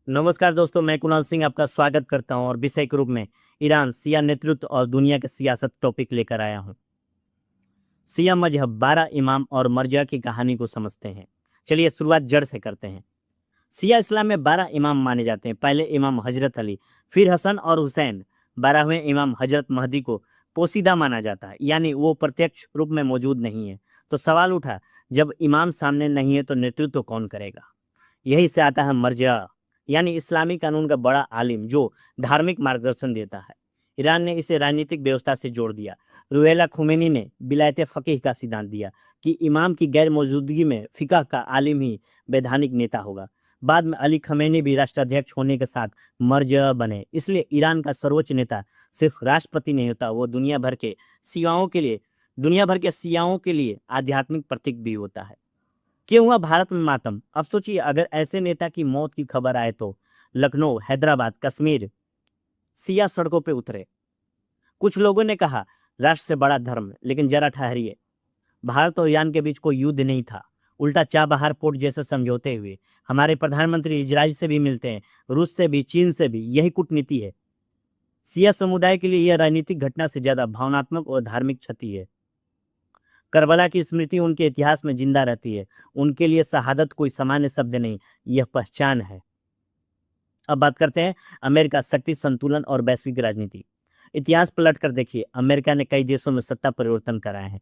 नमस्कार दोस्तों, मैं कुणाल सिंह आपका स्वागत करता हूं और विषय के रूप में ईरान, शिया नेतृत्व और दुनिया के सियासत टॉपिक लेकर आया हूं। शिया मजहब 12 इमाम और मर्जिया की कहानी को समझते हैं। चलिए शुरुआत जड़ से करते हैं। शिया इस्लाम में 12 इमाम माने जाते हैं। पहले इमाम हजरत अली, फिर हसन और हुसैन। 12वें इमाम हजरत महदी को पोशीदा माना जाता है, यानी वो प्रत्यक्ष रूप में मौजूद नहीं है। तो सवाल उठा, जब इमाम सामने नहीं है तो नेतृत्व कौन करेगा? यही से आता है मर्जिया, यानी इस्लामी कानून का बड़ा आलिम जो धार्मिक मार्गदर्शन देता है। ईरान ने इसे राजनीतिक व्यवस्था से जोड़ दिया। रुहेला खुमैनी ने विलायत फ़कीह का सिद्धांत दिया कि इमाम की गैर मौजूदगी में फ़िक़ह का आलिम ही वैधानिक नेता होगा। बाद में अली खमैनी भी राष्ट्राध्यक्ष होने के साथ मर्जिया बने। इसलिए ईरान का सर्वोच्च नेता सिर्फ राष्ट्रपति नहीं होता, वो दुनिया भर के शियाओं के लिए आध्यात्मिक प्रतीक भी होता है। क्यों हुआ भारत में मातम? अब सोचिए, अगर ऐसे नेता की मौत की खबर आए तो लखनऊ, हैदराबाद, कश्मीर, सिया सड़कों पे उतरे। कुछ लोगों ने कहा राष्ट्र से बड़ा धर्म, लेकिन जरा ठहरिए। भारत और ईरान के बीच कोई युद्ध नहीं था। उल्टा चाबहार पोर्ट जैसे समझौते हुए हमारे प्रधानमंत्री इजराइल से भी मिलते हैं, रूस से भी, चीन से भी। यही कूटनीति है। सिया समुदाय के लिए यह राजनीतिक घटना से ज्यादा भावनात्मक और धार्मिक क्षति है। करबला की स्मृति उनके इतिहास में जिंदा रहती है। उनके लिए शहादत कोई सामान्य शब्द नहीं, यह पहचान है। अब बात करते हैं अमेरिका, शक्ति संतुलन और वैश्विक राजनीति। इतिहास पलट कर देखिए, अमेरिका ने कई देशों में सत्ता परिवर्तन कराए हैं।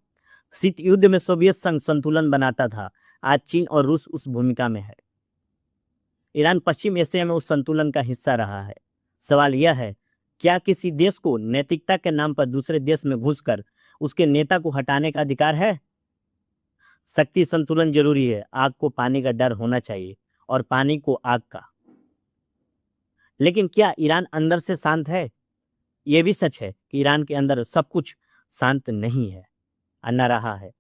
शीत युद्ध में सोवियत संघ संतुलन बनाता था, आज चीन और रूस उस भूमिका में है। ईरान पश्चिम एशिया में उस संतुलन का हिस्सा रहा है। सवाल यह है, क्या किसी देश को नैतिकता के नाम पर दूसरे देश में घुसकर उसके नेता को हटाने का अधिकार है? शक्ति संतुलन जरूरी है। आग को पानी का डर होना चाहिए और पानी को आग का। लेकिन क्या ईरान अंदर से शांत है? यह भी सच है कि ईरान के अंदर सब कुछ शांत नहीं है, न रहा है।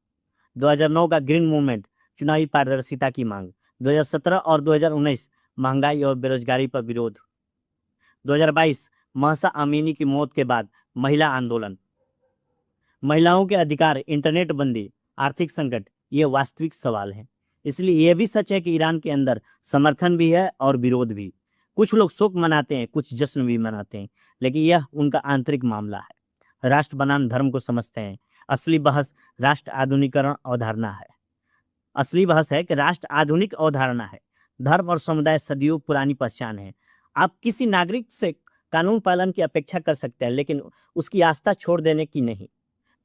2009 का ग्रीन मूवमेंट, चुनावी पारदर्शिता की मांग। 2017 और 2019 महंगाई और बेरोजगारी पर विरोध। 2022 महसा अमीनी की मौत के बाद महिला आंदोलन। महिलाओं के अधिकार, इंटरनेट बंदी, आर्थिक संकट, ये वास्तविक सवाल हैं। इसलिए यह भी सच है कि ईरान के अंदर समर्थन भी है और विरोध भी। कुछ लोग शोक मनाते हैं, कुछ जश्न भी मनाते हैं, लेकिन यह उनका आंतरिक मामला है। राष्ट्र बनाम धर्म को समझते हैं। असली बहस राष्ट्र आधुनिकरण अवधारणा है। असली बहस है कि राष्ट्र आधुनिक अवधारणा है। धर्म और समुदाय सदियों पुरानी पहचान है। आप किसी नागरिक से कानून पालन की अपेक्षा कर सकते हैं, लेकिन उसकी आस्था छोड़ देने की नहीं।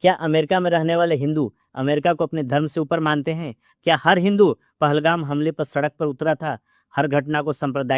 क्या अमेरिका में रहने वाले हिंदू अमेरिका को अपने धर्म से ऊपर मानते हैं? क्या हर हिंदू पहलगाम हमले पर सड़क पर उतरा था? हर घटना को सांप्रदायिक